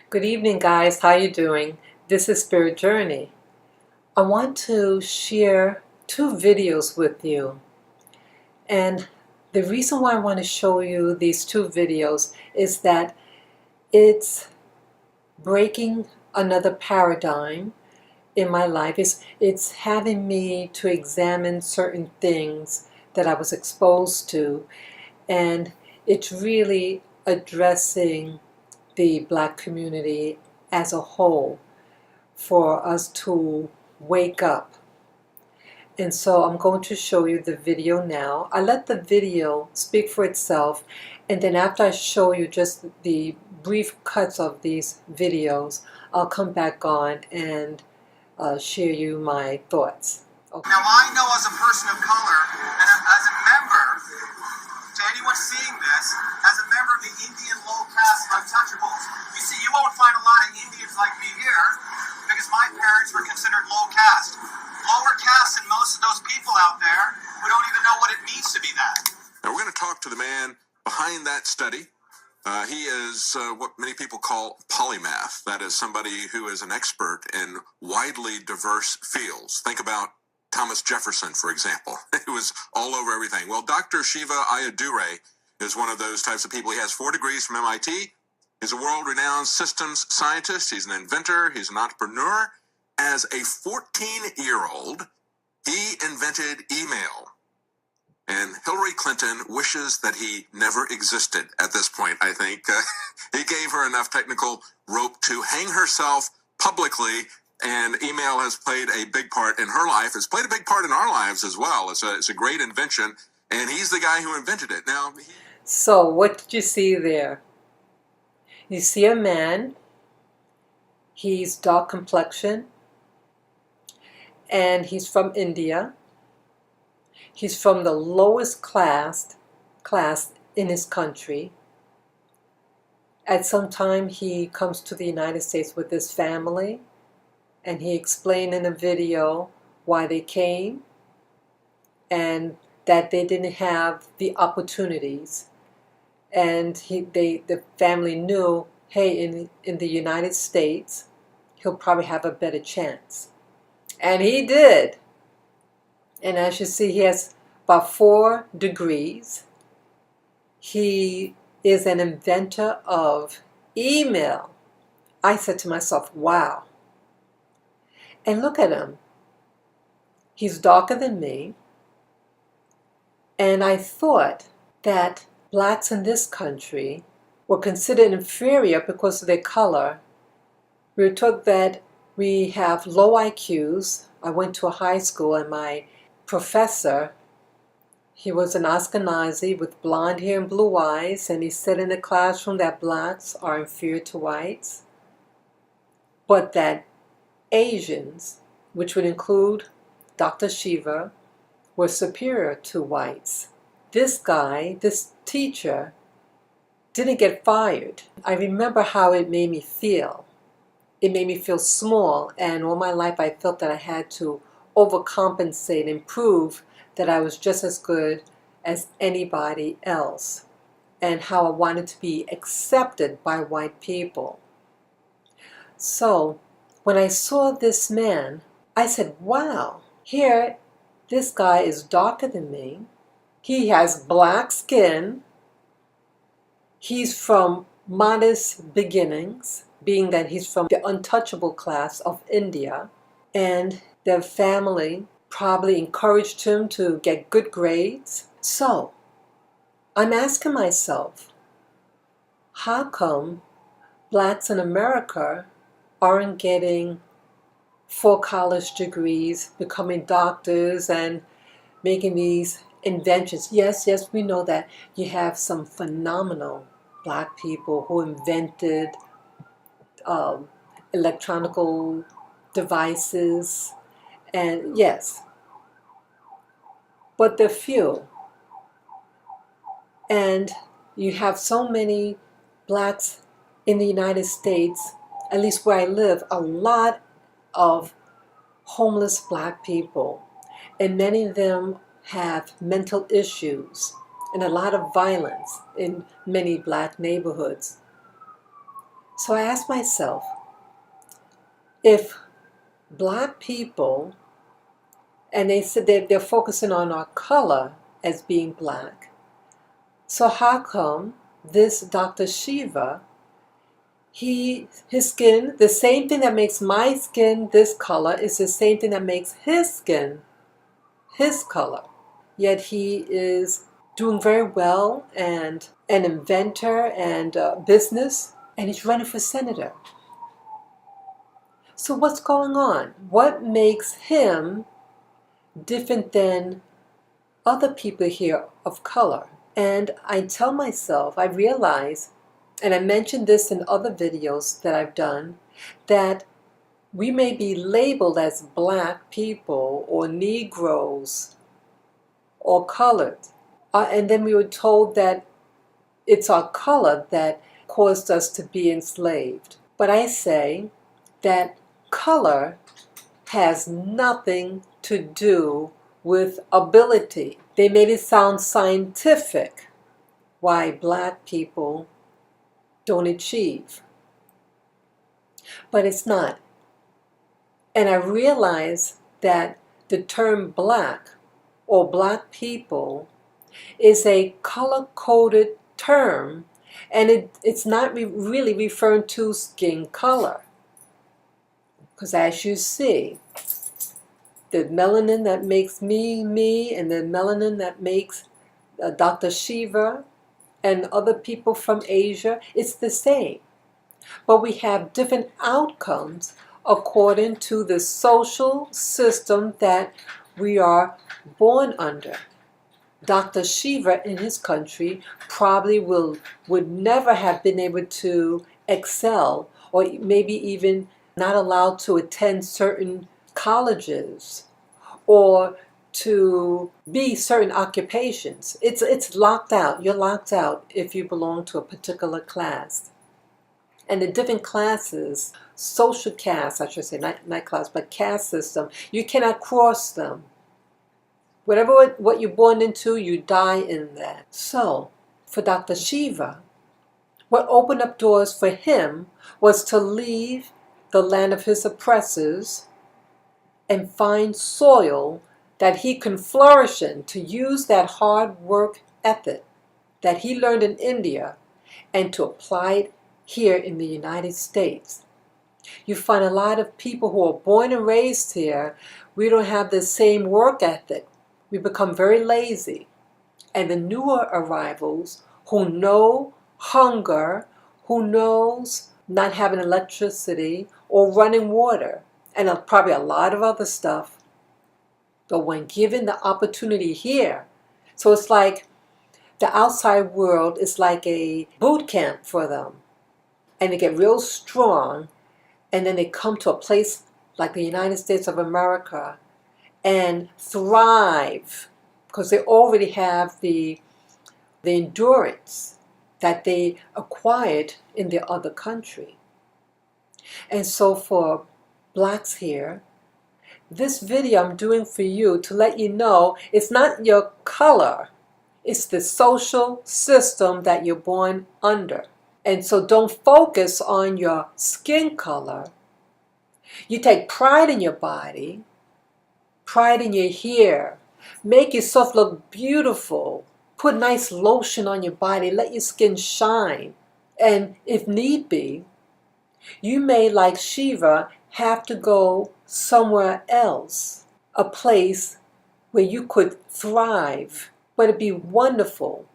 Good evening, guys. How you doing? This is Spirit Journey. I want to share two videos with you. And the reason why I want to show you these two videos is that it's breaking another paradigm in my life. It's having me to examine certain things that I was exposed to, and it's really addressing the Black community as a whole for us to wake up. And so I'm going to show you the video now. I let the video speak for itself, and then after I show you just the brief cuts of these videos, I'll come back on and share you my thoughts. Okay. Now I know as a person of color, and as a member, to anyone seeing this, as a member of the Indian low caste untouchables, you see, you won't find a lot of Indians like me here, because my parents were considered low caste. Lower caste than most of those people out there who don't even know what it means to be that. Now we're going to talk to the man behind that study. He is what many people call polymath. That is somebody who is an expert in widely diverse fields. Think about Thomas Jefferson, for example. He was all over everything. Well, Dr. Shiva Ayyadurai is one of those types of people. He has 4 degrees from MIT. He's a world-renowned systems scientist. He's an inventor. He's an entrepreneur. As a 14-year-old, he invented email. And Hillary Clinton wishes that he never existed at this point, I think. He gave her enough technical rope to hang herself publicly, and email has played a big part in her life. It's played a big part in our lives as well. It's a great invention, and he's the guy who invented it. Now, So what did you see there? You see a man. He's dark complexion, and he's from India. He's from the lowest class in his country. At some time, he comes to the United States with his family, and he explained in a video why they came and that they didn't have the opportunities. And the family knew, hey, in the United States, he'll probably have a better chance. And he did. And as you see, he has about 4 degrees. He is an inventor of email. I said to myself, wow. And look at him. He's darker than me. And I thought that blacks in this country were considered inferior because of their color. We were taught that we have low IQs. I went to a high school, and my professor, he was an Ashkenazi with blonde hair and blue eyes, and he said in the classroom that blacks are inferior to whites, but that Asians, which would include Dr. Shiva, were superior to whites. This guy, this teacher, didn't get fired. I remember how it made me feel. It made me feel small, and all my life I felt that I had to overcompensate and prove that I was just as good as anybody else, and how I wanted to be accepted by white people. So when I saw this man, I said, wow, here this guy is darker than me. He has black skin. He's from modest beginnings, being that he's from the untouchable class of India, and their family probably encouraged him to get good grades. So I'm asking myself, how come blacks in America aren't getting 4 college degrees, becoming doctors, and making these inventions? Yes, we know that you have some phenomenal black people who invented electronical devices, and yes, but they're few. And you have so many blacks in the United States, at least where I live, a lot of homeless black people, and many of them have mental issues and a lot of violence in many black neighborhoods. So I asked myself, if black people, and they said that they're focusing on our color as being black, so how come this Dr. Shiva, his skin, the same thing that makes my skin this color is the same thing that makes his skin his color. Yet he is doing very well and an inventor and business, and he's running for senator. So what's going on? What makes him different than other people here of color? And I tell myself, I realize, and I mentioned this in other videos that I've done, that we may be labeled as black people or Negroes or colored. And then we were told that it's our color that caused us to be enslaved. But I say that color has nothing to do with ability. They made it sound scientific why black people don't achieve. But it's not. And I realize that the term black or black people is a color-coded term, and it's not really referring to skin color. Because as you see, the melanin that makes me, and the melanin that makes Dr. Shiva and other people from Asia, it's the same. But we have different outcomes according to the social system that we are born under. Dr. Shiva in his country probably would never have been able to excel, or maybe even not allowed to attend certain colleges or to be certain occupations. It's locked out. You're locked out if you belong to a particular class. And the different classes, social caste, I should say, not class, but caste system, you cannot cross them. Whatever what you're born into, you die in that. So, for Dr. Shiva, what opened up doors for him was to leave the land of his oppressors and find soil that he can flourish in, to use that hard work ethic that he learned in India and to apply it here in the United States. You find a lot of people who are born and raised here, we don't have the same work ethic. We become very lazy. And the newer arrivals who know hunger, who knows not having electricity or running water, and probably a lot of other stuff. But when given the opportunity here, so it's like the outside world is like a boot camp for them. And they get real strong, and then they come to a place like the United States of America and thrive, because they already have the endurance that they acquired in their other country. And so for blacks here, this video I'm doing for you to let you know it's not your color, it's the social system that you're born under. And so don't focus on your skin color. You take pride in your body, pride in your hair. Make yourself look beautiful. Put nice lotion on your body. Let your skin shine. And if need be, you may, like Shiva, have to go somewhere else, a place where you could thrive. But it'd be wonderful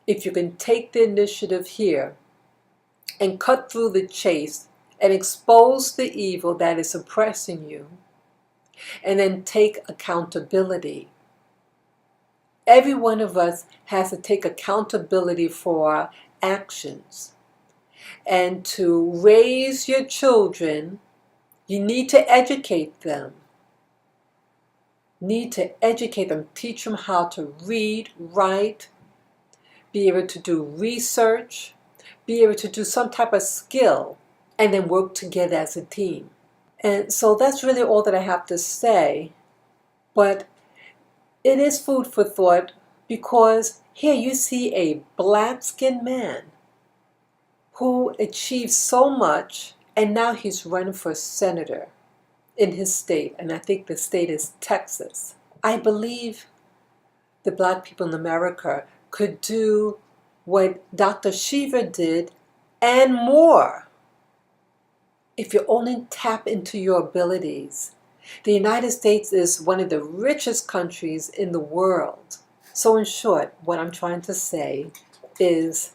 if you can take the initiative here and cut through the chase and expose the evil that is oppressing you, and then take accountability. Every one of us has to take accountability for our actions. And to raise your children, you need to educate them. Need to educate them, teach them how to read, write, be able to do research, be able to do some type of skill, and then work together as a team. And so that's really all that I have to say. But it is food for thought, because here you see a black-skinned man who achieved so much, and now he's running for senator in his state, and I think the state is Texas. I believe the Black people in America could do what Dr. Shiva did and more if you only tap into your abilities. The United States is one of the richest countries in the world. So in short, what I'm trying to say is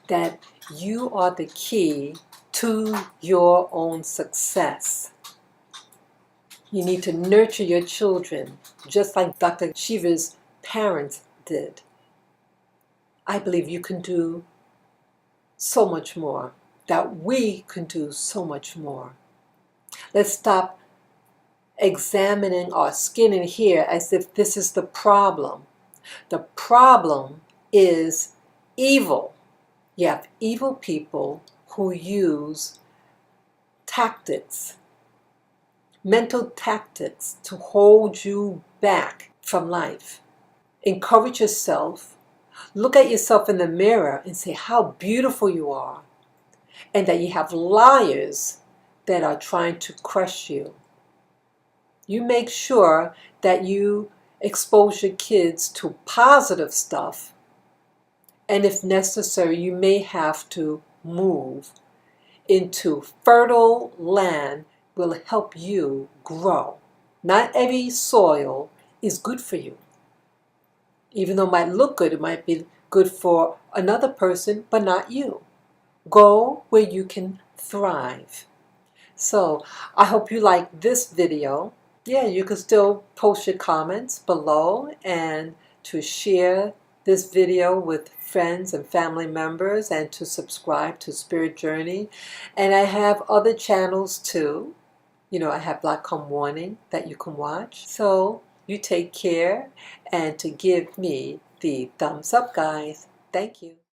that you are the key to your own success. You need to nurture your children, just like Dr. Shiva's parents did. I believe you can do so much more, that we can do so much more. Let's stop examining our skin and hair as if this is the problem. The problem is evil. You have evil people who use tactics, mental tactics, to hold you back from life. Encourage yourself. Look at yourself in the mirror and say how beautiful you are, and that you have liars that are trying to crush you. You make sure that you expose your kids to positive stuff, and if necessary, you may have to move into fertile land will help you grow. Not every soil is good for you. Even though it might look good, it might be good for another person, but not you. Go where you can thrive. So I hope you like this video. Yeah, you can still post your comments below and to share this video with friends and family members and to subscribe to Spirit Journey. And I have other channels too. You know, I have Blackcom Warning that you can watch. So you take care and to give me the thumbs up, guys. Thank you.